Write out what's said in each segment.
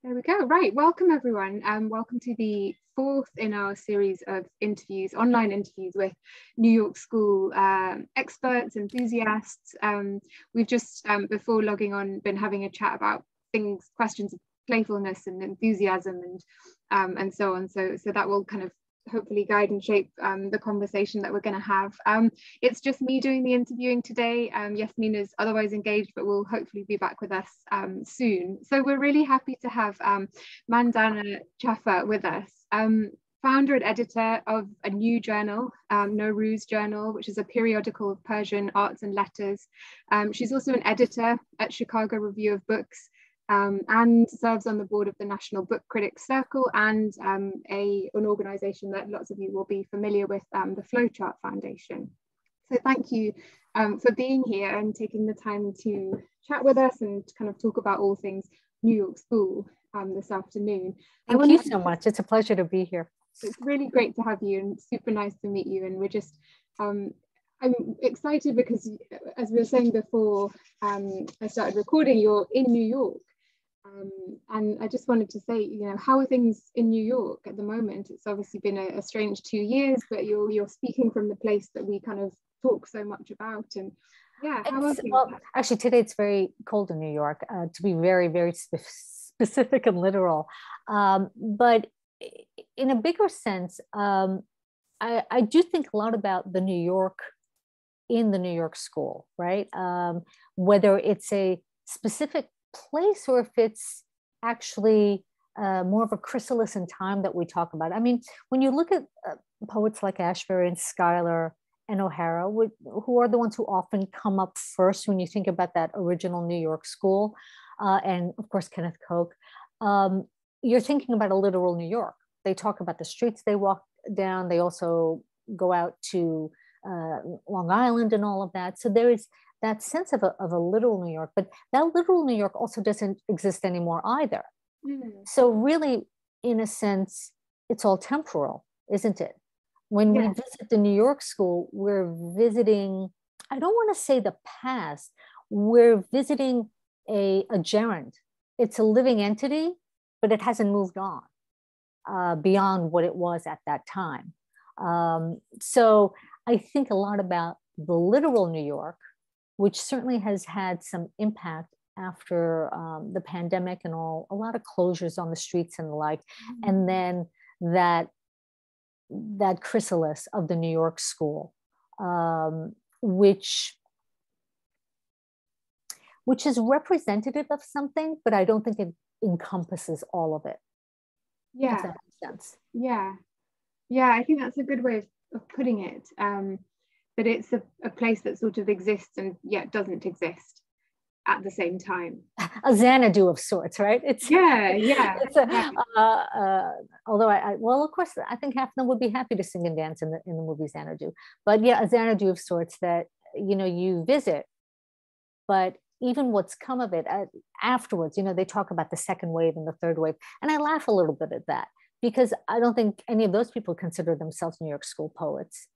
There we go. Right. Welcome, everyone. Welcome to the fourth in our series of interviews, online interviews with New York School experts, enthusiasts. We've just, before logging on, been having a chat about questions of playfulness and enthusiasm and so on. So that will kind of hopefully guide and shape the conversation that we're going to have. It's just me doing the interviewing today. Yasmin is otherwise engaged, but will hopefully be back with us soon. So we're really happy to have Mandana Chaffa with us, founder and editor of a new journal, Nowruz Journal, which is a periodical of Persian arts and letters. She's also an editor at Chicago Review of Books, and serves on the board of the National Book Critics Circle and an organization that lots of you will be familiar with, the Flowchart Foundation. So thank you for being here and taking the time to chat with us and kind of talk about all things New York School this afternoon. Thank you so much. It's a pleasure to be here. It's really great to have you and super nice to meet you. And we're just, I'm excited because, as we were saying before I started recording, you're in New York. And I just wanted to say, how are things in New York at the moment? It's obviously been a strange 2 years, but you're speaking from the place that we kind of talk so much about. And yeah, well, actually today it's very cold in New York, to be very, very specific and literal. But in a bigger sense, I do think a lot about the New York in the New York School, right? Whether it's a specific place or if it's actually more of a chrysalis in time that we talk about. I mean, when you look at poets like Ashbery and Schuyler and O'Hara, who are the ones who often come up first when you think about that original New York School, and of course Kenneth Koch, you're thinking about a literal New York. They talk about the streets they walk down. They also go out to Long Island and all of that. So there is that sense of a literal New York, but that literal New York also doesn't exist anymore either. So really, in a sense, it's all temporal, isn't it? When we visit the New York School, we're visiting, I don't want to say the past, we're visiting a gerund. It's a living entity, but it hasn't moved on beyond what it was at that time. So I think a lot about the literal New York, which certainly has had some impact after the pandemic and a lot of closures on the streets and the like. And then that chrysalis of the New York School, which is representative of something, but I don't think it encompasses all of it. Yeah. If that makes sense. Yeah. Yeah, I think that's a good way of putting it. That it's a place that sort of exists and yet doesn't exist at the same time. A Xanadu of sorts, right? It's although well, of course, I think half of them would be happy to sing and dance in the movie Xanadu. But yeah, a Xanadu of sorts that you visit, but even what's come of it afterwards, they talk about the second wave and the third wave, and I laugh a little bit at that because I don't think any of those people consider themselves New York School poets.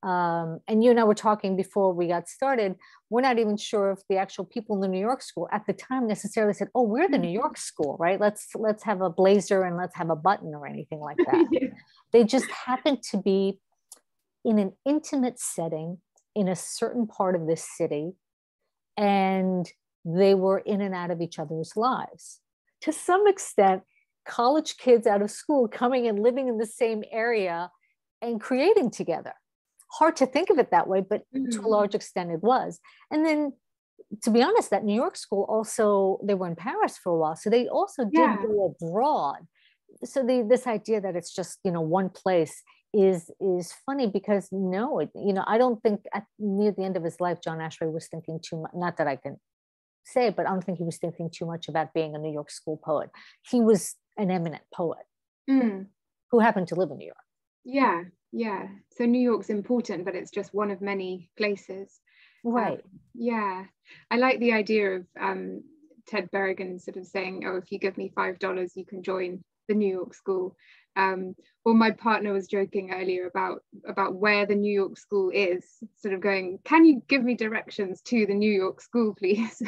And you and I were talking before we got started. We're not even sure if the actual people in the New York School at the time necessarily said, "Oh, we're the New York School, right? Let's have a blazer and let's have a button," or anything like that. They just happened to be in an intimate setting in a certain part of this city, and they were in and out of each other's lives. To some extent, college kids out of school coming and living in the same area and creating together. Hard to think of it that way, but to a large extent it was. And then, to be honest, that New York School also, they were in Paris for a while, so they also did go abroad. So this idea that it's just one place is funny because I don't think near the end of his life John Ashbery was thinking too much. Not that I can say, but I don't think he was thinking too much about being a New York School poet. He was an eminent poet who happened to live in New York. Yeah. So New York's important, but it's just one of many places. Right. I like the idea of Ted Berrigan sort of saying, "Oh, if you give me $5, you can join the New York School." Or my partner was joking earlier about where the New York School is, sort of going, "Can you give me directions to the New York School, please?"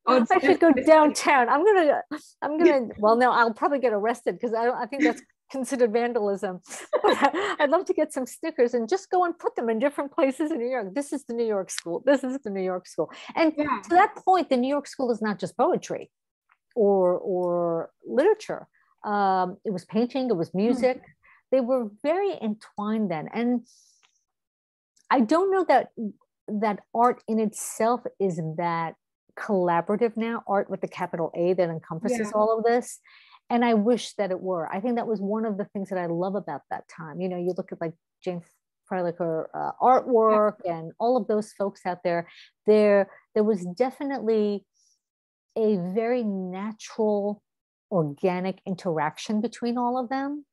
odd I should go downtown. I'm gonna, well, no, I'll probably get arrested because I think that's considered vandalism. But I'd love to get some stickers and just go and put them in different places in New York. This is the New York School. This is the New York School. And to that point, the New York School is not just poetry or literature. It was painting, it was music. They were very entwined then. And I don't know that art in itself is that collaborative now, art with the capital A that encompasses all of this. And I wish that it were. I think that was one of the things that I love about that time. You know, you look at like Jane Freilich artwork and all of those folks out there. There was definitely a very natural, organic interaction between all of them.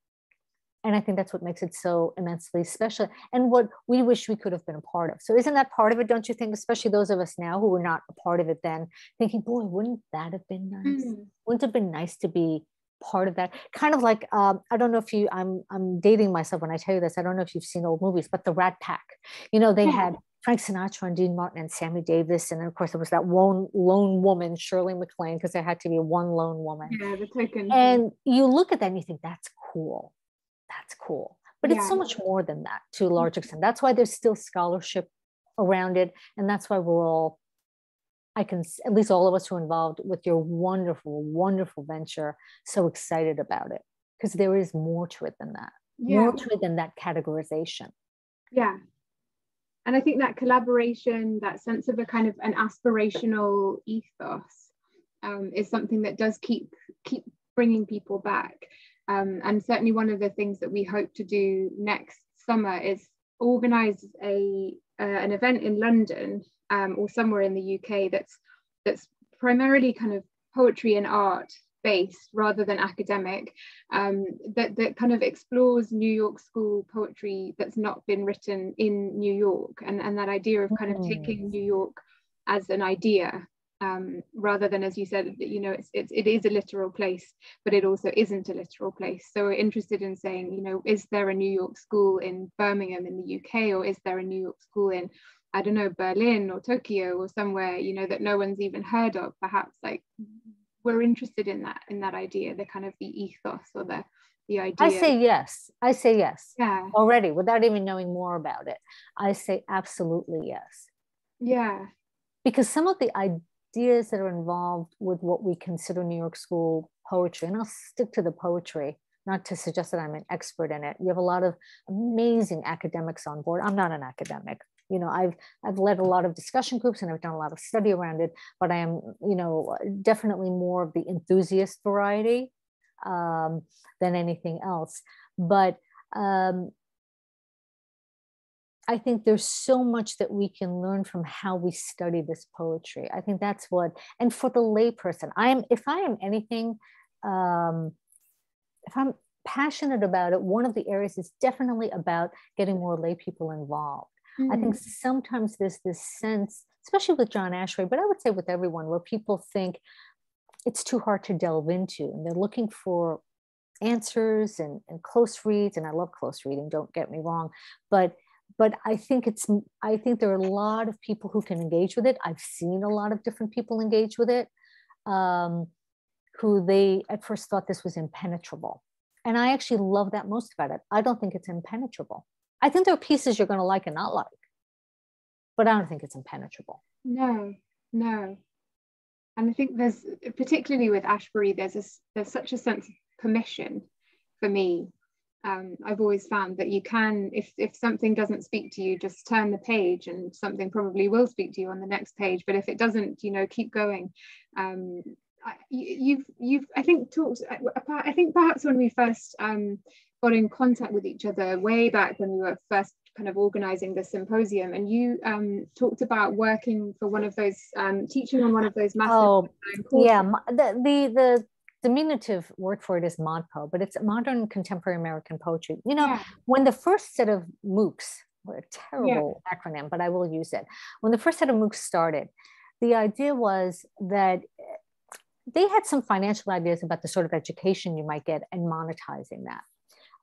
And I think that's what makes it so immensely special and what we wish we could have been a part of. So isn't that part of it, don't you think? Especially those of us now who were not a part of it then, thinking, boy, wouldn't that have been nice? Wouldn't it have been nice to be part of that? Kind of like, I don't know if you, I'm dating myself when I tell you this. I don't know if you've seen old movies, but the Rat Pack, you know, they had Frank Sinatra and Dean Martin and Sammy Davis. And then, of course, there was that lone woman, Shirley MacLaine, because there had to be one lone woman. Yeah, the token. And you look at that and you think, that's cool. That's cool. But it's so much more than that to a large extent. That's why there's still scholarship around it. And that's why we're all, at least all of us who are involved with your wonderful, wonderful venture, so excited about it. Because there is more to it than that. More to it than that categorization. Yeah. And I think that collaboration, that sense of a kind of an aspirational ethos is something that does keep bringing people back. And certainly one of the things that we hope to do next summer is organise an event in London or somewhere in the UK that's primarily kind of poetry and art based rather than academic, that kind of explores New York School poetry that's not been written in New York, and that idea of kind of taking New York as an idea. Rather than, as you said, you know, it is a literal place, but it also isn't a literal place. So we're interested in saying, you know, is there a New York school in Birmingham in the UK, or is there a New York school in, I don't know, Berlin or Tokyo or somewhere, you know, that no one's even heard of? Perhaps, like, we're interested in that idea, the kind of the ethos or the idea. I say yes. Yeah. Already, without even knowing more about it. I say absolutely yes. Yeah. Because some of the ideas that are involved with what we consider New York School poetry, and I'll stick to the poetry, not to suggest that I'm an expert in it. You have a lot of amazing academics on board. I'm not an academic. You know, I've led a lot of discussion groups and I've done a lot of study around it, but I am, you know, definitely more of the enthusiast variety than anything else. But I think there's so much that we can learn from how we study this poetry. I think that's what, and for the layperson, if I am anything, if I'm passionate about it, one of the areas is definitely about getting more lay people involved. I think sometimes there's this sense, especially with John Ashray, but I would say with everyone, where people think it's too hard to delve into, and they're looking for answers and close reads. And I love close reading, don't get me wrong, but I think there are a lot of people who can engage with it. I've seen a lot of different people engage with it, who they at first thought this was impenetrable. And I actually love that most about it. I don't think it's impenetrable. I think there are pieces you're going to like and not like, but I don't think it's impenetrable. No. And I think there's, particularly with Ashbery, there's such a sense of permission for me. I've always found that you can, if something doesn't speak to you, just turn the page and something probably will speak to you on the next page. But if it doesn't, you know, keep going. You've I think talked, I think perhaps when we first got in contact with each other way back when we were first kind of organizing the symposium, and you talked about working for one of those, teaching on one of those massive courses. Yeah, the diminutive word for it is MONPO, but it's Modern Contemporary American Poetry. You know, when the first set of MOOCs, what a terrible acronym, but I will use it. When the first set of MOOCs started, the idea was that they had some financial ideas about the sort of education you might get and monetizing that.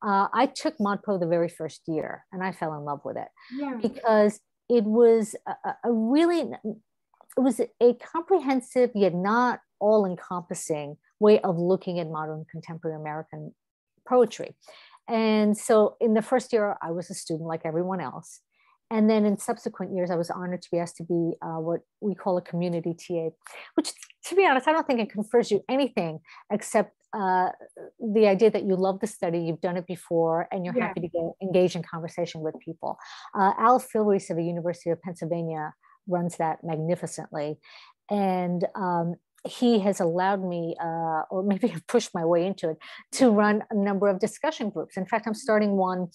I took MONPO the very first year and I fell in love with it because it was a really, it was a comprehensive yet not all-encompassing way of looking at modern contemporary American poetry. And so in the first year, I was a student like everyone else. And then in subsequent years, I was honored to be asked to be what we call a community TA, which, to be honest, I don't think it confers you anything except the idea that you love the study, you've done it before, and you're happy to engage in conversation with people. Al Filreis of the University of Pennsylvania runs that magnificently. And he has allowed me, or maybe I've pushed my way into it, to run a number of discussion groups. In fact, I'm starting one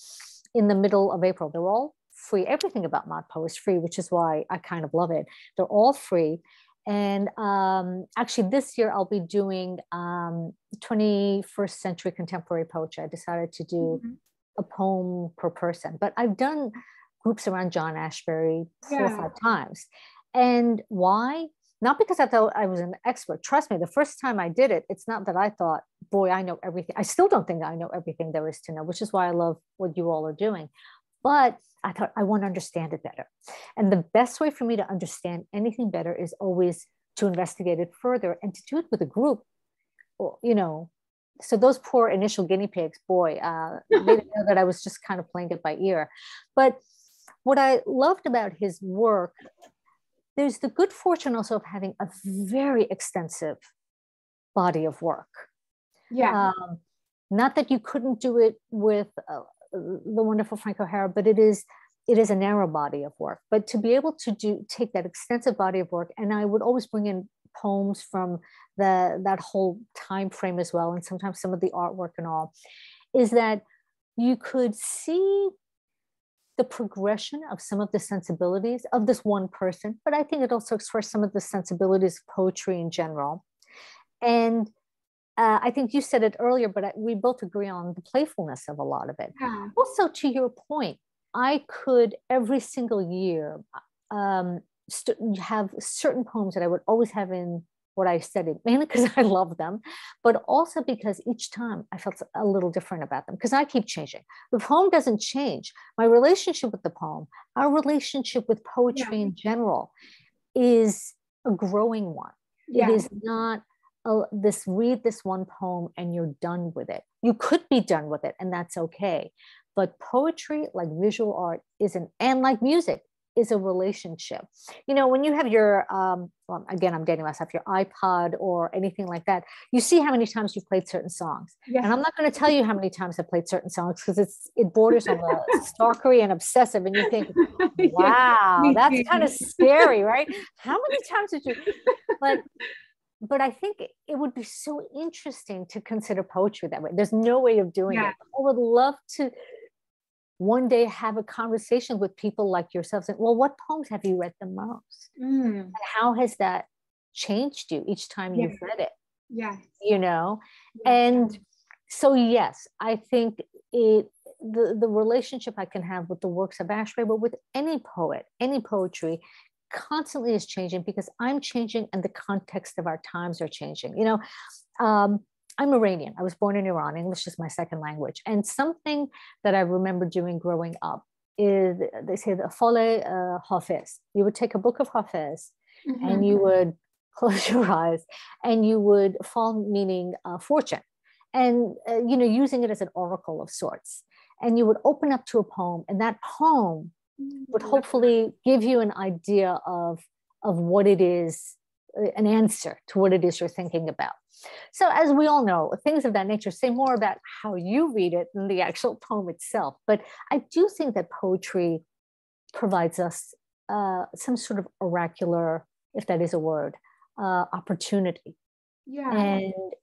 in the middle of April. They're all free. Everything about Mod Po is free, which is why I kind of love it. They're all free. And actually this year I'll be doing 21st century contemporary poetry. I decided to do a poem per person, but I've done groups around John Ashbery 4 or 5 times. And why? Not because I thought I was an expert. Trust me, the first time I did it, it's not that I thought, boy, I know everything. I still don't think I know everything there is to know, which is why I love what you all are doing. But I thought, I want to understand it better. And the best way for me to understand anything better is always to investigate it further and to do it with a group, you know. So those poor initial guinea pigs, boy, they didn't know that I was just kind of playing it by ear. But what I loved about his work, there's the good fortune also of having a very extensive body of work. Not that you couldn't do it with the wonderful Frank O'Hara, but it is a narrow body of work. But to be able to take that extensive body of work, and I would always bring in poems from that whole time frame as well, and sometimes some of the artwork and all, is that you could see the progression of some of the sensibilities of this one person, but I think it also expressed some of the sensibilities of poetry in general. And I think you said it earlier, but we both agree on the playfulness of a lot of it. Also, to your point, I could every single year have certain poems that I would always have in what I studied, mainly because I love them, but also because each time I felt a little different about them, because I keep changing. The poem doesn't change. My relationship with the poem, our relationship with poetry in general, is a growing one. It is not read this one poem and you're done with it. You could be done with it, and that's okay. But poetry, like visual art, and like music, is a relationship. You know, when you have your, well, again, I'm dating myself, your iPod or anything like that, you see how many times you've played certain songs. And I'm not going to tell you how many times I played certain songs, because it borders on the stalkery and obsessive. And you think, wow, that's kind of scary, right? How many times did you, but I think it would be so interesting to consider poetry that way. There's no way of doing it. I would love to one day have a conversation with people like yourselves. And, well, what poems have you read the most? And how has that changed you each time you've read it? You know? And so, yes, I think the relationship I can have with the works of Ashbery, but with any poet, any poetry, constantly is changing, because I'm changing and the context of our times are changing. You know, I'm Iranian. I was born in Iran. English is my second language. And something that I remember doing growing up is, they say the Fale Hafiz. You would take a book of Hafiz and you would close your eyes and you would fall, meaning fortune, and, you know, using it as an oracle of sorts. And you would open up to a poem, and that poem would hopefully give you an idea of what it is, an answer to what it is you're thinking about. So as we all know, things of that nature say more about how you read it than the actual poem itself. But I do think that poetry provides us some sort of oracular, if that is a word, opportunity.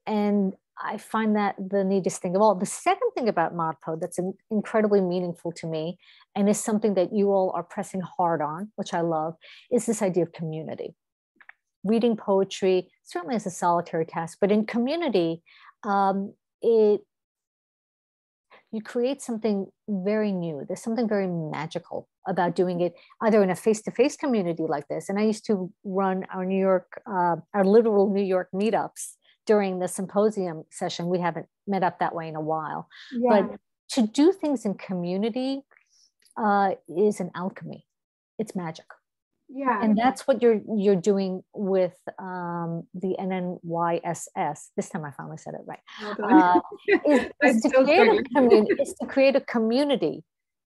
And I find that the neatest thing of all. The second thing about Mod Po that's incredibly meaningful to me, and is something that you all are pressing hard on, which I love, is this idea of community. Reading poetry certainly is a solitary task, but in community, you create something very new. There's something very magical about doing it either in a face-to-face community like this. And I used to run our literal New York meetups during the symposium session. We haven't met up that way in a while, but to do things in community is an alchemy. It's magic. Yeah. And that's what you're doing with the NNYSS. This time I finally said it right. Well done. Is to create a community. Is to create a community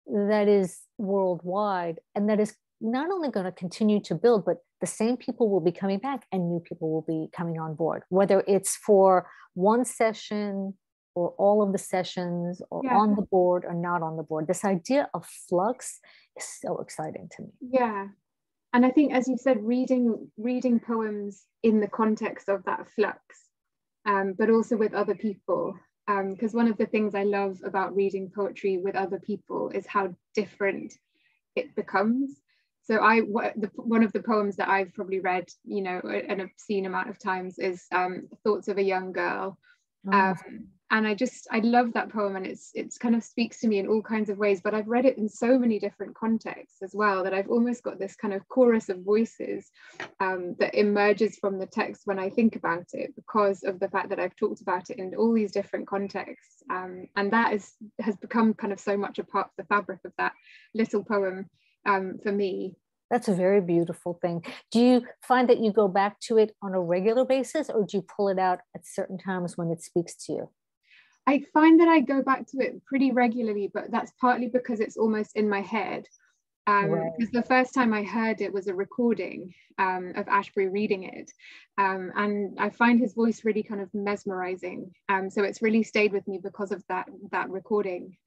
that is worldwide, and that is not only going to continue to build, but the same people will be coming back, and new people will be coming on board. Whether it's for one session, or all of the sessions, or on the board or not on the board. This idea of flux is so exciting to me. Yeah. And I think, as you said, reading poems in the context of that flux, but also with other people. Because one of the things I love about reading poetry with other people is how different it becomes. So one of the poems that I've probably read, an obscene amount of times is Thoughts of a Young Girl. And I love that poem, and it's kind of speaks to me in all kinds of ways, but I've read it in so many different contexts as well, that I've almost got this kind of chorus of voices that emerges from the text when I think about it, because of the fact that I've talked about it in all these different contexts, and that has become kind of so much a part of the fabric of that little poem for me. That's a very beautiful thing. Do you find that you go back to it on a regular basis, or do you pull it out at certain times when it speaks to you? I find that I go back to it pretty regularly, but that's partly because it's almost in my head. Because the first time I heard it was a recording of Ashbery reading it. And I find his voice really kind of mesmerizing. So it's really stayed with me because of that recording.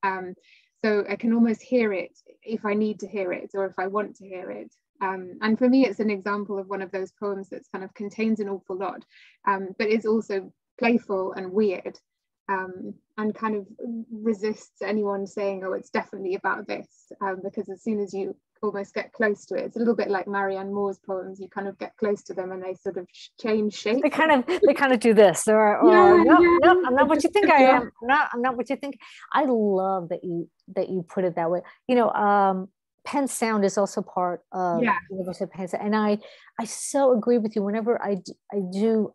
So I can almost hear it if I need to hear it, or if I want to hear it. And for me, it's an example of one of those poems that's kind of contains an awful lot, but is also playful and weird. And kind of resists anyone saying, oh, it's definitely about this, because as soon as you almost get close to it, it's a little bit like Marianne Moore's poems. You kind of get close to them and they sort of change shape. They kind of do this, or no, I'm not what you think I am. No, I'm not what you think. I love that you put it that way. Penn Sound is also part of University of Penn Sound, and I so agree with you. Whenever I do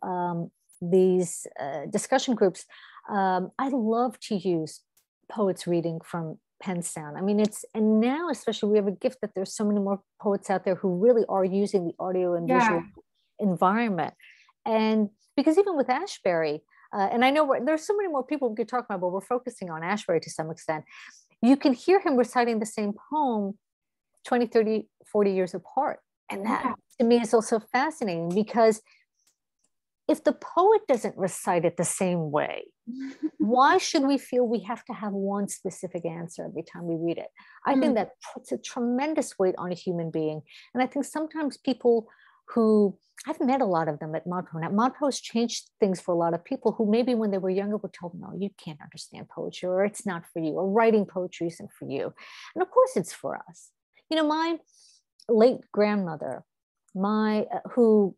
these discussion groups, I love to use poets reading from Penn Sound. I mean, and now especially we have a gift that there's so many more poets out there who really are using the audio and visual environment. And because even with Ashbery, and I know there's so many more people we could talk about, but we're focusing on Ashbery to some extent. You can hear him reciting the same poem 20, 30, 40 years apart. And that to me is also fascinating, because if the poet doesn't recite it the same way, why should we feel we have to have one specific answer every time we read it? I think that puts a tremendous weight on a human being. And I think sometimes people who, I've met a lot of them at Modpo. Now, Modpo has changed things for a lot of people who maybe when they were younger were told, no, you can't understand poetry, or it's not for you, or writing poetry isn't for you. And of course it's for us. My late grandmother, who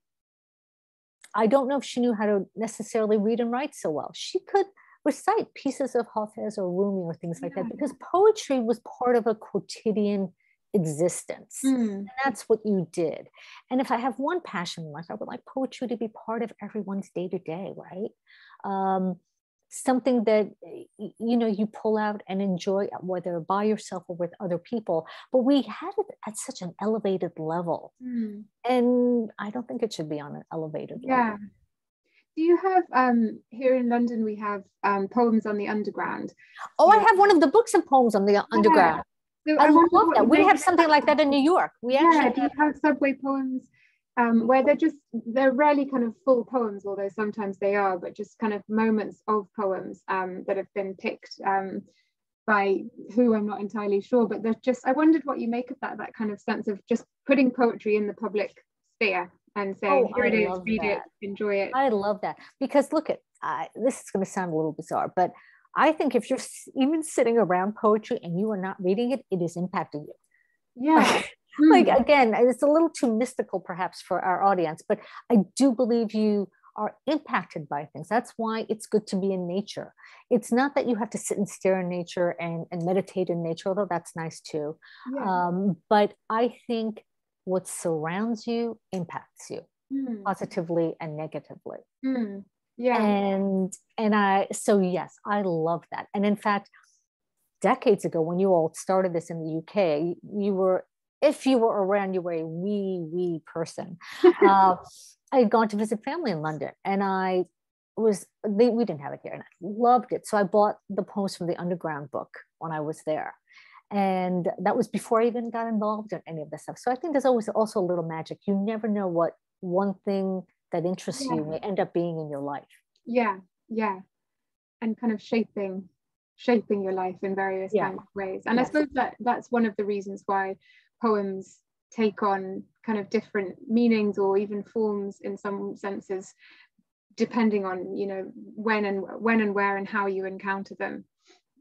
I don't know if she knew how to necessarily read and write so well. She could recite pieces of Hafez or Rumi or things like that, because poetry was part of a quotidian existence. And that's what you did. And if I have one passion in life, I would like poetry to be part of everyone's day-to-day, right? Something that you pull out and enjoy, whether by yourself or with other people. But we had it at such an elevated level, and I don't think it should be on an elevated level. Do you have here in London? We have Poems on the Underground. Oh, I have one of the books of Poems on the Underground. So I love that. We have something like that in New York. We actually do you have subway poems? Where they're rarely kind of full poems, although sometimes they are, but just kind of moments of poems that have been picked by who, I'm not entirely sure, but I wondered what you make of that kind of sense of just putting poetry in the public sphere and saying, here it is, read it, enjoy it. I love that, because look this is going to sound a little bizarre, but I think if you're even sitting around poetry and you are not reading it, it is impacting you. Yeah. Like, again, it's a little too mystical perhaps for our audience, but I do believe you are impacted by things. That's why it's good to be in nature. It's not that you have to sit and stare in nature and meditate in nature, although that's nice too. But I think what surrounds you impacts you positively and negatively. So yes, I love that. And in fact, decades ago, when you all started this in the UK, you were if you were around, you were a wee person. I had gone to visit family in London, and we didn't have it here, and I loved it. So I bought the poems from the Underground book when I was there. And that was before I even got involved in any of this stuff. So I think there's always also a little magic. You never know what one thing that interests you may end up being in your life. Yeah, yeah. And kind of shaping your life in various kind of ways. And I suppose that's one of the reasons why poems take on kind of different meanings or even forms in some senses, depending on, you know, when and where and how you encounter them,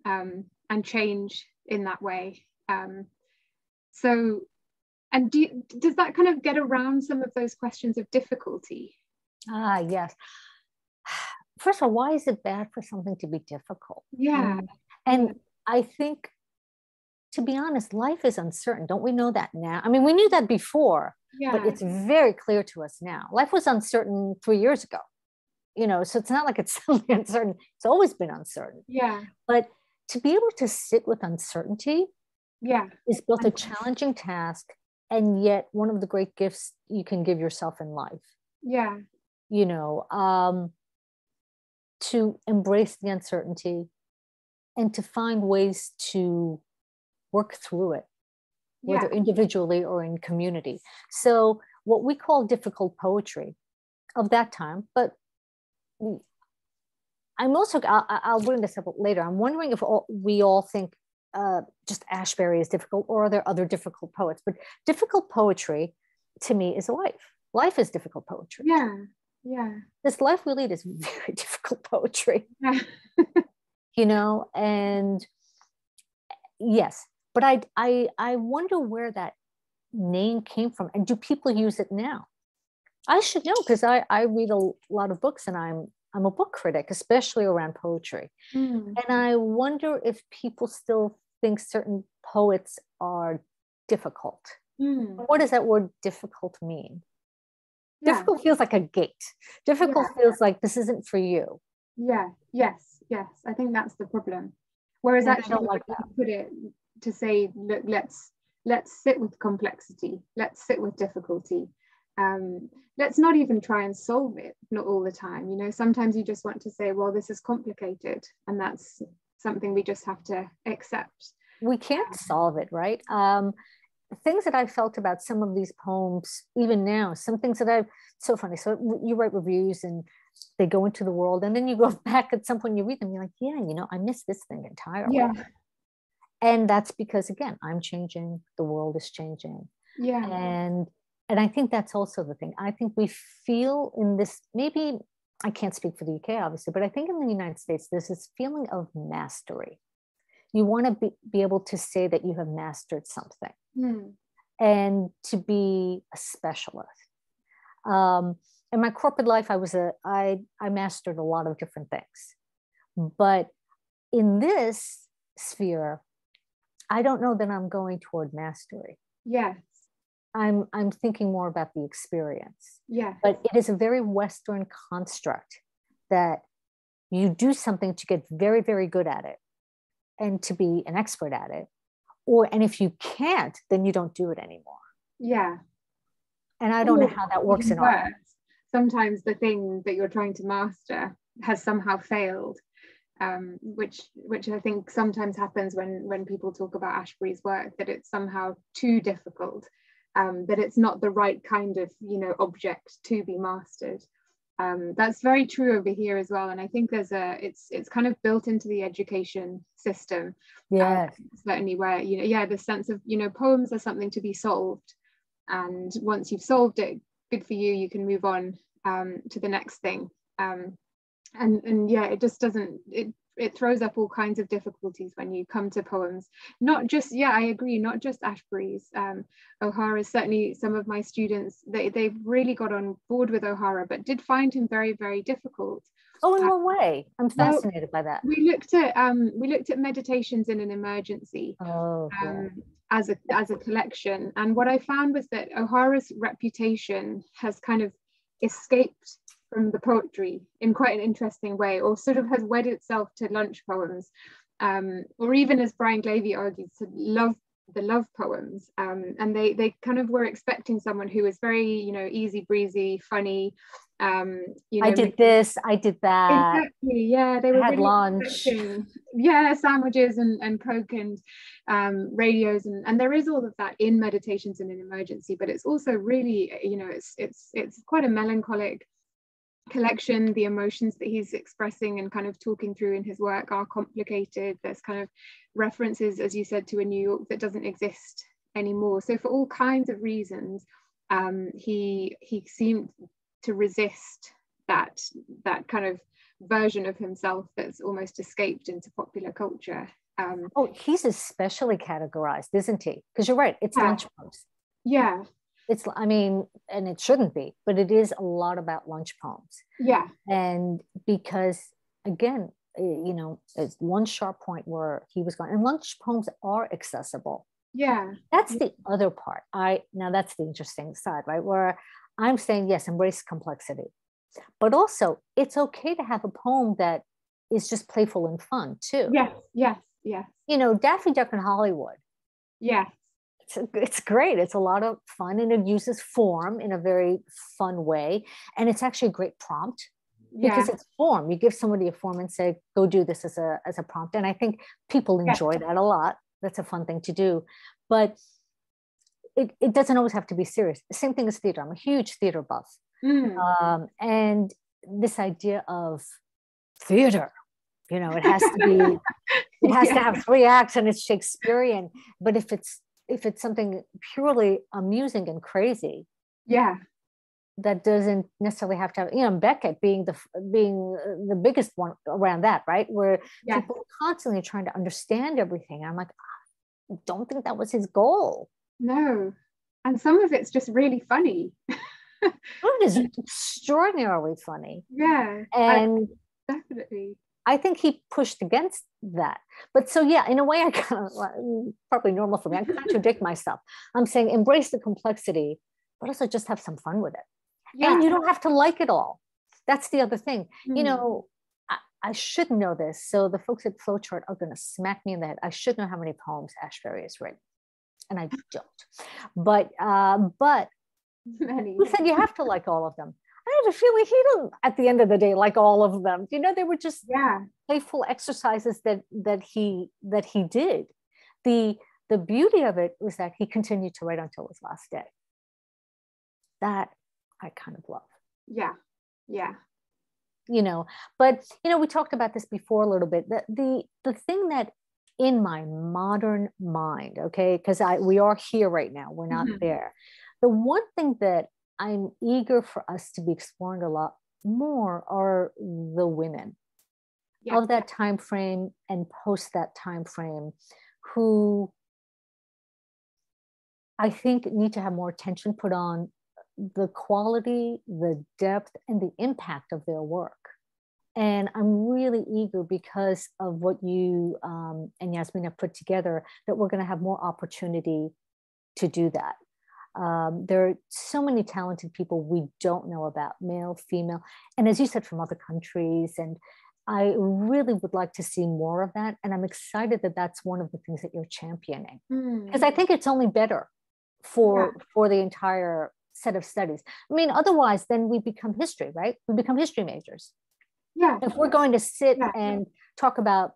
and change in that way. So, and does that kind of get around some of those questions of difficulty? Yes. First of all, why is it bad for something to be difficult? Yeah. And I think, to be honest, life is uncertain. Don't we know that now? I mean, we knew that before, but it's very clear to us now. Life was uncertain 3 years ago, you know, so it's not like it's suddenly uncertain. It's always been uncertain. Yeah. But to be able to sit with uncertainty is both a challenging task and yet one of the great gifts you can give yourself in life. Yeah. You know, to embrace the uncertainty and to find ways to work through it, whether individually or in community. So what we call difficult poetry of that time, but I'm also, I'll bring this up later. I'm wondering if we all think just Ashbery is difficult, or are there other difficult poets? But difficult poetry to me is life. Life is difficult poetry. Yeah. Yeah. This life we lead is very difficult poetry. Yeah. You know, and yes, but I wonder where that name came from, and do people use it now? I should know, because I read a lot of books, and I'm a book critic, especially around poetry. And I wonder if people still think certain poets are difficult. What does that word difficult mean? Difficult feels like a gate. Difficult feels like this isn't for you. Yeah. Yes. I think that's the problem. Whereas actually, I don't like that. Put it to say, look, let's sit with complexity. Let's sit with difficulty. Let's not even try and solve it. Not all the time. You know, sometimes you just want to say, well, this is complicated, and that's something we just have to accept. We can't solve it, right? Things that I felt about some of these poems, even now, some things that so funny. So you write reviews and they go into the world, and then you go back at some point, you read them, you're like, yeah, you know, I missed this thing entirely. Yeah. And that's because, again, I'm changing, the world is changing. Yeah. And I think that's also the thing. I think we feel in this, maybe I can't speak for the UK, obviously, but I think in the United States, there's this feeling of mastery. You want to be able to say that you have mastered something and to be a specialist. In my corporate life, I mastered a lot of different things. But in this sphere, I don't know that I'm going toward mastery. Yes. I'm thinking more about the experience. Yeah. But it is a very Western construct that you do something to get very, very good at it and to be an expert at it. And if you can't, then you don't do it anymore. Yeah. And I don't know how that works in art. Sometimes the thing that you're trying to master has somehow failed, which I think sometimes happens when people talk about Ashbery's work, that it's somehow too difficult, that it's not the right kind of, you know, object to be mastered. That's very true over here as well, and I think it's kind of built into the education system. Certainly, where, you know, the sense of, you know, poems are something to be solved, and once you've solved it, good for you, you can move on to the next thing. And it just doesn't, it throws up all kinds of difficulties when you come to poems. Not just, I agree, not just Ashbery's. O'Hara's, certainly some of my students, they've really got on board with O'Hara, but did find him very, very difficult. Oh, in what way? I'm fascinated by that. We looked at meditations in an emergency as a collection, and what I found was that O'Hara's reputation has kind of escaped from the poetry in quite an interesting way, or sort of has wedded itself to lunch poems, or even, as Brian Glavey argues, to love love poems, and they kind of were expecting someone who was very, you know, easy breezy, funny, you know, I did this, I did that. Exactly, yeah, they were had really lunch. expecting, yeah, sandwiches and Coke and radios, and there is all of that in Meditations in an Emergency, but it's also really, you know, it's quite a melancholic collection. The emotions that he's expressing and kind of talking through in his work are complicated. There's kind of references, as you said, to a New York that doesn't exist anymore. So for all kinds of reasons, he seemed to resist that kind of version of himself that's almost escaped into popular culture. Oh, he's especially categorized, isn't he? Because you're right, it's lunch poems. Yeah. It's, I mean, and it shouldn't be, but it is a lot about lunch poems. Yeah. And because, again, you know, it's one sharp point where he was going, and lunch poems are accessible. Yeah. That's the other part. Now that's the interesting side, right? Where I'm saying, yes, embrace complexity. But also, it's okay to have a poem that is just playful and fun, too. Yes, yes, yes. You know, Daffy Duck in Hollywood. Yes. It's great. It's a lot of fun, and it uses form in a very fun way. And it's actually a great prompt because it's form. You give somebody a form and say, go do this as a prompt. And I think people enjoy that a lot. That's a fun thing to do. But it doesn't always have to be serious. The same thing as theater. I'm a huge theater buff. And this idea of theater, you know, it has to be, it has to have 3 acts and it's Shakespearean. But if it's something purely amusing and crazy, that doesn't necessarily have to have, you know, Beckett being the biggest one around that, right? Where people are constantly trying to understand everything. I'm like, I don't think that was his goal. No. And some of it's just really funny. It is extraordinarily funny. Yeah. And definitely. I think he pushed against that. But so, yeah, in a way, I kind of, probably normal for me, I contradict myself. I'm saying embrace the complexity, but also just have some fun with it. Yeah. And you don't have to like it all. That's the other thing. You know, I should know this. So the folks at Flowchart are going to smack me in the head. I should know how many poems Ashbery has written. And I don't. But many. He said you have to like all of them. I had a feeling he didn't, at the end of the day, like all of them. You know, they were just playful exercises that he did. The beauty of it was that he continued to write until his last day. That I kind of love. Yeah. You know, but you know, we talked about this before a little bit. The thing that in my modern mind, okay, because we are here right now, we're not there. The one thing that I'm eager for us to be exploring a lot more are the women of that time frame and post that time frame, who I think need to have more attention put on the quality, the depth, and the impact of their work. And I'm really eager, because of what you and Yasmin have put together, that we're going to have more opportunity to do that. There are so many talented people we don't know about, male, female, and as you said, from other countries. And I really would like to see more of that. And I'm excited that that's one of the things that you're championing, because I think it's only better for the entire set of studies. I mean, otherwise, then we become history, right? We become history majors. Yeah. If we're going to sit and talk about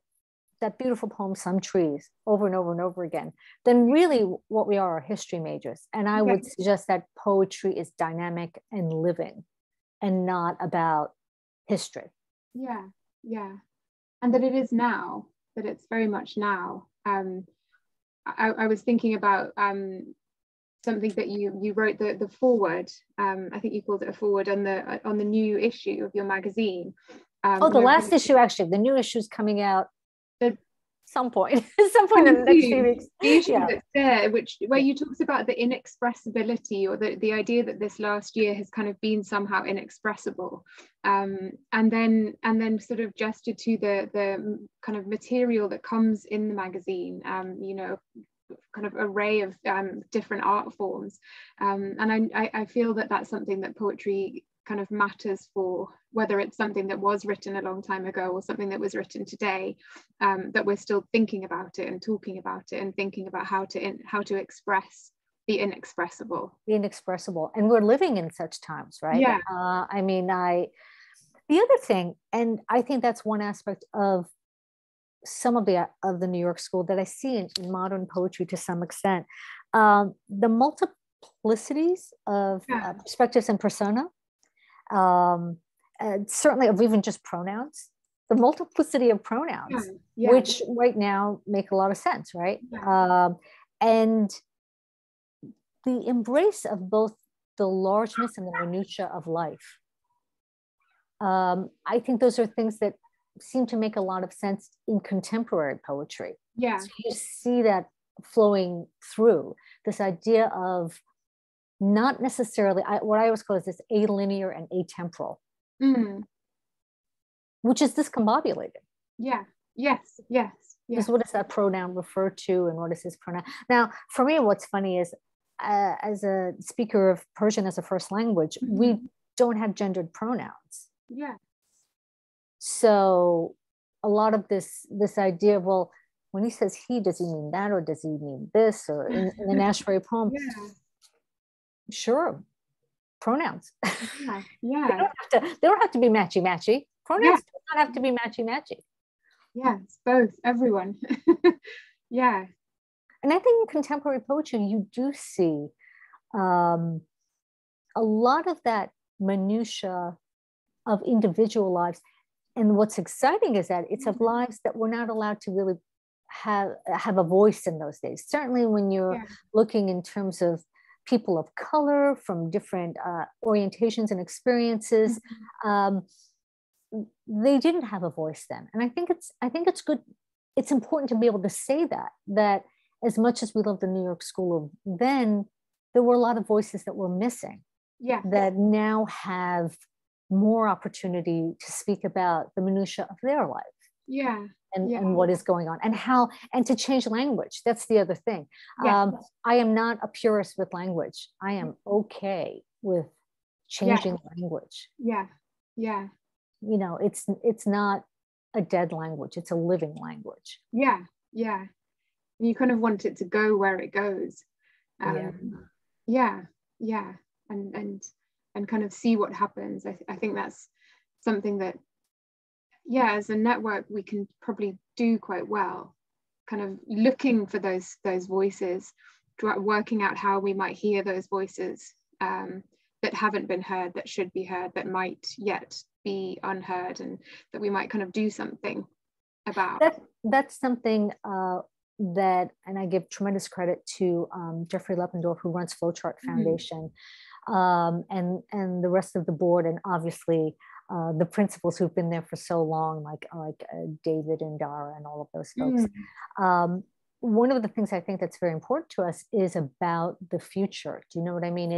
that beautiful poem, Some Trees, over and over and over again, then really what we are history majors. And I would suggest that poetry is dynamic and living and not about history. Yeah. And that it is now, that it's very much now. I was thinking about something that you wrote, the foreword. I think you called it a foreword on the new issue of your magazine. The last issue, actually. The new issue is coming out at some point in the next few weeks. The issue that's there, where you talked about the inexpressibility, or the idea that this last year has kind of been somehow inexpressible, and then sort of gestured to the kind of material that comes in the magazine, you know, kind of array of different art forms, and I feel that that's something that poetry kind of matters for whether it's something that was written a long time ago or something that was written today, that we're still thinking about it and talking about it and thinking about how to express the inexpressible. The inexpressible. And we're living in such times, right? Yeah. I mean, the other thing, and I think that's one aspect of some of the New York school that I see in modern poetry to some extent, the multiplicities of perspectives and persona, certainly of even just pronouns, the multiplicity of pronouns, which right now make a lot of sense, right? And the embrace of both the largeness and the minutia of life. I think those are things that seem to make a lot of sense in contemporary poetry. Yeah. So you see that flowing through this idea of not necessarily, what I always call is this alinear and atemporal, which is discombobulated. Yeah. Yes. Yes. Because what does that pronoun refer to, and what is this pronoun? Now, for me, what's funny is, as a speaker of Persian as a first language, we don't have gendered pronouns. Yeah. So a lot of this idea of, well, when he says he, does he mean that, or does he mean this, or in an Ashbery poem? Sure, pronouns. Yeah. They don't have to be matchy-matchy. Pronouns do not have to be matchy-matchy. Yes, both, everyone. Yeah. And I think in contemporary poetry, you do see a lot of that minutia of individual lives. And what's exciting is that it's of lives that we're not allowed to really have a voice in those days. Certainly when you're looking in terms of people of color from different orientations and experiences, they didn't have a voice then. And I think it's good. It's important to be able to say that as much as we love the New York School of then, there were a lot of voices that were missing. Yeah. That now have more opportunity to speak about the minutia of their life. Yeah. And what is going on, and to change language. That's the other thing. I am not a purist with language. I am okay with changing language. Yeah. You know, it's not a dead language. It's a living language. Yeah. And you kind of want it to go where it goes. And kind of see what happens. I think that's something that, as a network, we can probably do quite well, kind of looking for those voices, working out how we might hear those voices that haven't been heard, that should be heard, that might yet be unheard, and that we might kind of do something about. That's something that, and I give tremendous credit to Jeffrey Leppendorf, who runs Flowchart Foundation, and the rest of the board, and obviously the principals who've been there for so long, like David and Dara and all of those folks. One of the things I think that's very important to us is about the future. Do you know what I mean?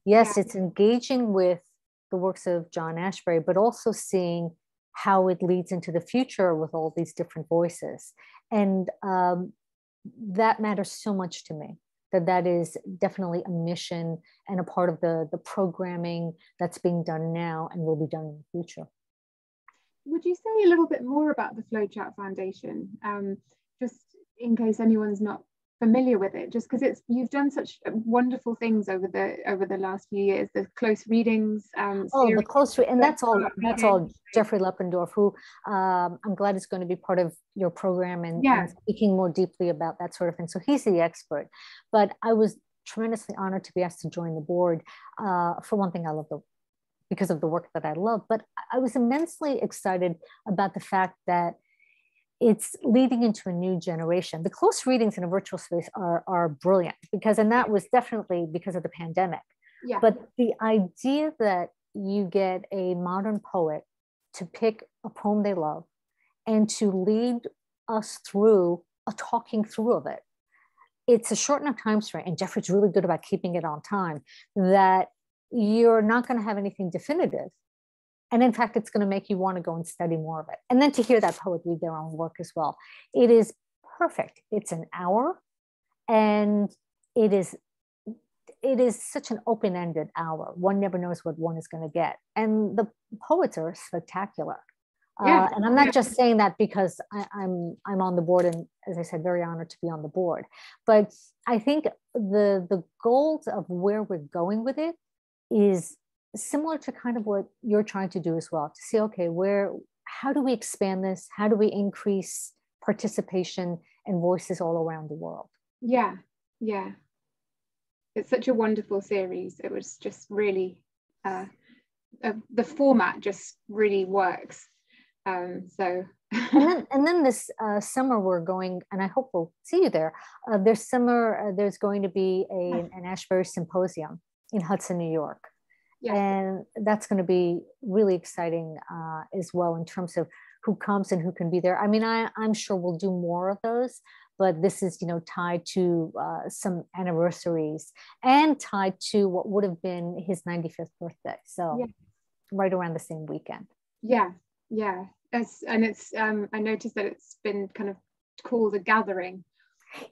It's engaging with the works of John Ashbery, but also seeing how it leads into the future with all these different voices. And that matters so much to me. That is definitely a mission and a part of the programming that's being done now and will be done in the future. Would you say a little bit more about the Flowchart Foundation, just in case anyone's not familiar with it, just because you've done such wonderful things over the last few years, the close readings. The close and that's all Jeffrey Leppendorf, who I'm glad is going to be part of your program and speaking more deeply about that sort of thing. So he's the expert, but I was tremendously honored to be asked to join the board. For one thing, I love because of the work that I love, but I was immensely excited about the fact that it's leading into a new generation. The close readings in a virtual space are brilliant and that was definitely because of the pandemic. Yeah. But the idea that you get a modern poet to pick a poem they love and to lead us through a talking through of it. It's a short enough time frame, and Jeffrey's really good about keeping it on time, that you're not going to have anything definitive. And in fact, it's going to make you want to go and study more of it. And then to hear that poet read their own work as well. It is perfect. It's an hour, and it is it is such an open-ended hour. One never knows what one is going to get. And the poets are spectacular. And I'm not just saying that because I'm on the board, and as I said, very honored to be on the board. But I think the goals of where we're going with it is similar to kind of what you're trying to do as well, to see, okay, how do we expand this? How do we increase participation and voices all around the world? Yeah. It's such a wonderful series. It was just really, the format just really works. And then this summer we're going, and I hope we'll see you there. This summer there's going to be an Ashbury Symposium in Hudson, New York. Yeah. And that's going to be really exciting as well in terms of who comes and who can be there. I mean, I'm sure we'll do more of those, but this is, tied to some anniversaries and tied to what would have been his 95th birthday. So right around the same weekend. Yeah. It's I noticed that it's been kind of called a gathering.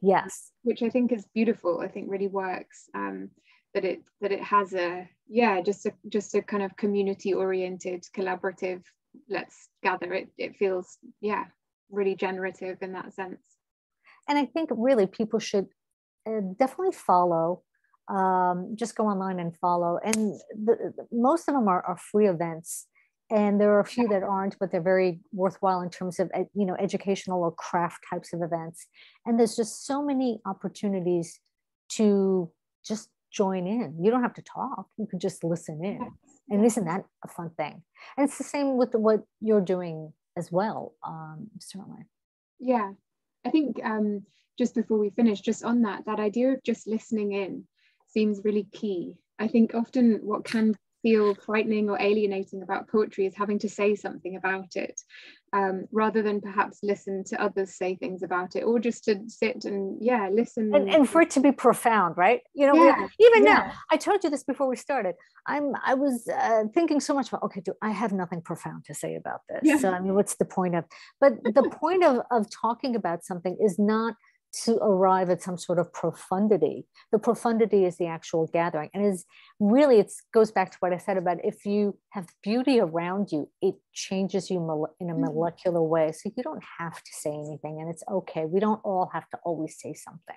Yes. Which I think is beautiful. I think really works. That it has just a kind of community oriented, collaborative, let's gather. It feels really generative in that sense. And I think really people should definitely follow. Just go online and follow. And most of them are free events. And there are a few that aren't, but they're very worthwhile in terms of, educational or craft types of events. And there's just so many opportunities to just join in. You don't have to talk. You can just listen in. And isn't that a fun thing? And it's the same with what you're doing as well, certainly. Yeah. I think just before we finish, just on that idea of just listening in seems really key. I think often what can feel frightening or alienating about poetry is having to say something about it, rather than perhaps listen to others say things about it, or just to sit and listen and for it to be profound, right? Now, I told you this before we started. I was thinking so much about, okay, I have nothing profound to say about this. So I mean, what's the point of? But the point of talking about something is not to arrive at some sort of profundity. The profundity is the actual gathering. And it goes back to what I said about, if you have beauty around you, it changes you in a molecular way. So you don't have to say anything, and it's okay. We don't all have to always say something.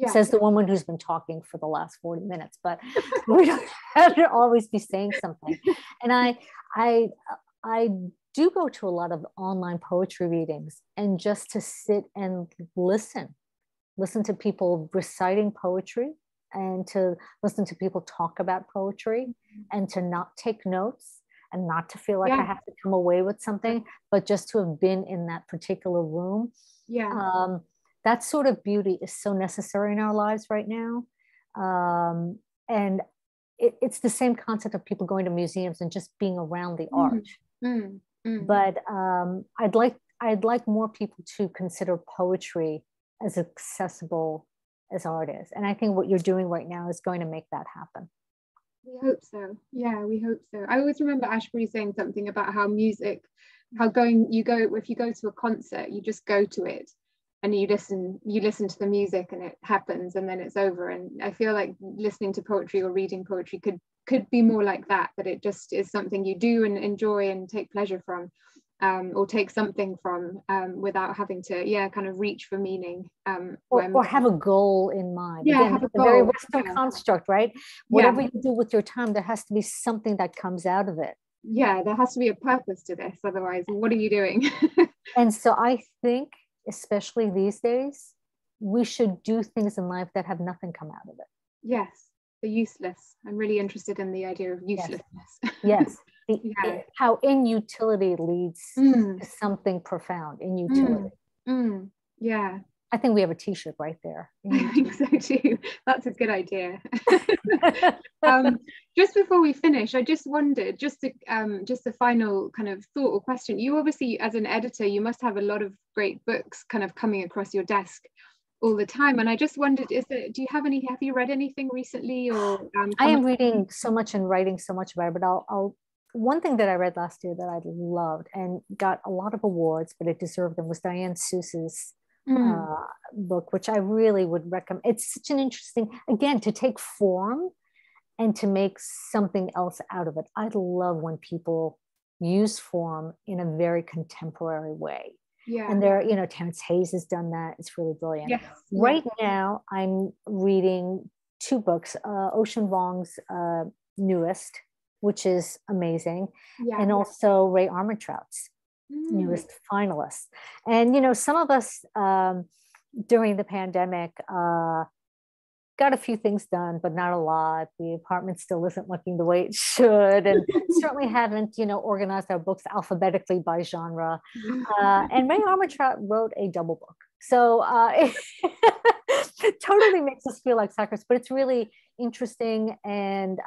Says the woman who's been talking for the last 40 minutes, but we don't have to always be saying something. And I do go to a lot of online poetry readings, and just to sit and listen to people reciting poetry, and to listen to people talk about poetry, and to not take notes, and not to feel like I have to come away with something, but just to have been in that particular room. That sort of beauty is so necessary in our lives right now. And it's the same concept of people going to museums and just being around the art. But I'd like more people to consider poetry as accessible as art is. And I think what you're doing right now is going to make that happen. We hope so. Yeah, we hope so. I always remember Ashbury saying something about how music, if you go to a concert, you just go to it and you listen to the music, and it happens, and then it's over. And I feel like listening to poetry or reading poetry could be more like that it just is something you do and enjoy and take pleasure from. Or take something from, without having to kind of reach for meaning, or have a goal in mind. Again, have a very Western construct, right? Whatever you do with your time, there has to be something that comes out of it. There has to be a purpose to this, otherwise what are you doing? And so I think, especially these days, we should do things in life that have nothing come out of it. The useless. I'm really interested in the idea of uselessness. Yes. How inutility leads to something profound. Inutility. I think we have a t-shirt right there. I think so too. That's a good idea. Just before we finish, I just wondered, just a final kind of thought or question. You obviously, as an editor, you must have a lot of great books kind of coming across your desk all the time, and I just wondered, have you read anything recently, or I am reading so much and writing so much about it, but I'll one thing that I read last year that I loved and got a lot of awards, but it deserved them, was Diane Seuss's book, which I really would recommend. It's such an interesting, again, to take form and to make something else out of it. I love when people use form in a very contemporary way. Yeah. And there, Terrence Hayes has done that. It's really brilliant. Yes. Right now, I'm reading 2 books, Ocean Vuong's newest, which is amazing, and also Ray Armentrout's newest finalist. And, some of us during the pandemic got a few things done, but not a lot. The apartment still isn't looking the way it should, and certainly haven't, organized our books alphabetically by genre. And Ray Armentrout wrote a double book. So it totally makes us feel like suckers, but it's really interesting. And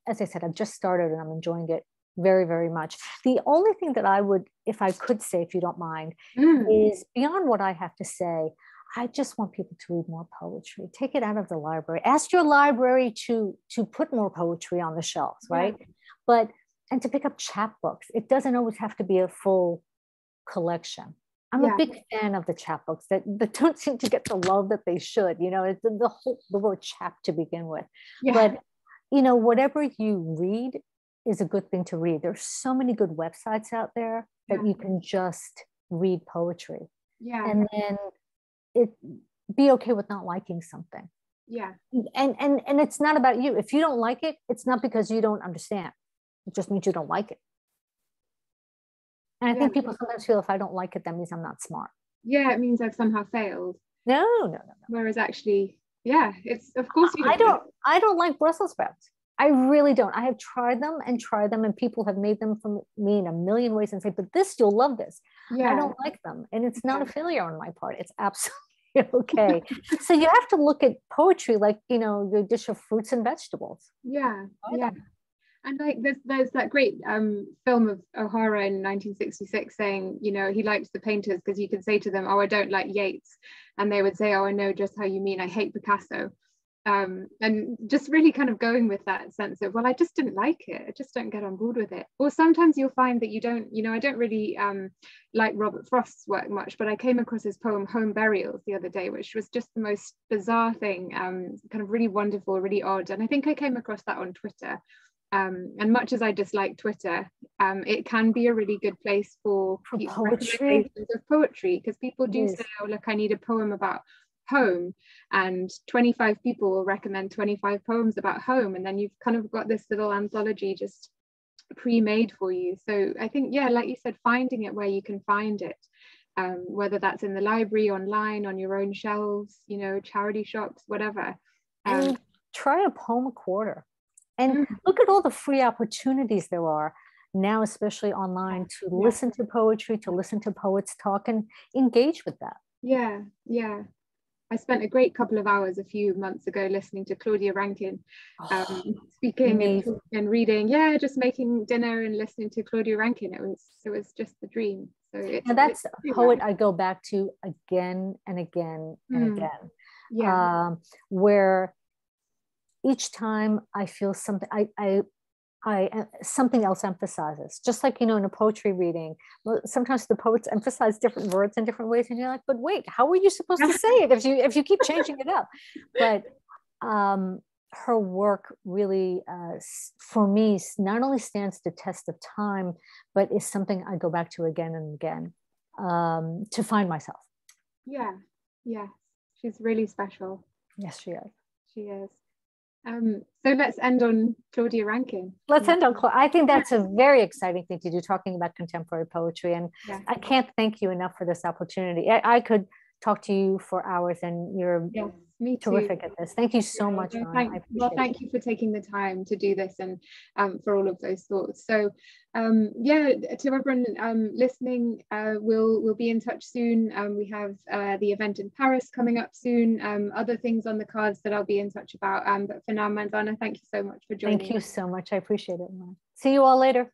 as I said, I've just started and I'm enjoying it very, very much. The only thing that I would, if I could say, if you don't mind, is beyond what I have to say, I just want people to read more poetry. Take it out of the library. Ask your library to put more poetry on the shelves, right? And to pick up chapbooks. It doesn't always have to be a full collection. I'm a big fan of the chapbooks that don't seem to get the love that they should. It's the word chap to begin with. But whatever you read is a good thing to read. There's so many good websites out there that you can just read poetry. And then be okay with not liking something. And it's not about you. If you don't like it, it's not because you don't understand. It just means you don't like it. And I think people sometimes feel if I don't like it, that means I'm not smart. It means I've somehow failed. No. Whereas actually, it's, of course you I don't like Brussels sprouts. I really don't. I have tried them, and people have made them for me in a million ways and say, but you'll love this. I don't like them. And it's not a failure on my part. It's absolutely okay. So you have to look at poetry like, your dish of fruits and vegetables. And like there's that great film of O'Hara in 1966 saying, he liked the painters because you could say to them, oh, I don't like Yeats. And they would say, oh, I know just how you mean. I hate Picasso. And just really kind of going with that sense of, well, I just didn't like it. I just don't get on board with it. Or sometimes you'll find that you don't, I don't really like Robert Frost's work much, but I came across his poem Home Burials the other day, which was just the most bizarre thing, kind of really wonderful, really odd. And I think I came across that on Twitter. And much as I dislike Twitter, it can be a really good place for poetry, because people do say, oh, look, I need a poem about home, and 25 people will recommend 25 poems about home, and then you've kind of got this little anthology just pre-made for you. So I think, like you said, finding it where you can find it, whether that's in the library, online, on your own shelves, charity shops, whatever. And try a poem a quarter. And look at all the free opportunities there are now, especially online, to listen to poetry, to listen to poets talk, and engage with that. I spent a great couple of hours a few months ago listening to Claudia Rankine speaking and reading. Just making dinner and listening to Claudia Rankine. It was just the dream. So that's a poet I go back to again and again and again. Where each time I feel something, something else emphasizes. Just like, in a poetry reading, sometimes the poets emphasize different words in different ways, and you're like, but wait, how were you supposed to say it if you keep changing it up? But her work really, for me, not only stands the test of time, but is something I go back to again and again to find myself. She's really special. Yes, she is. She is. So let's end on Claudia Rankine. Let's end on I think that's a very exciting thing to do, talking about contemporary poetry. And I can't thank you enough for this opportunity. I could talk to you for hours, and you're terrific at this. Thank you so much, Rona. Thank you for taking the time to do this, and for all of those thoughts. So to everyone listening, we'll be in touch soon. We have the event in Paris coming up soon, other things on the cards that I'll be in touch about, but for now, Mandana, thank you so much for joining. Thank you so much. I appreciate it. See you all later.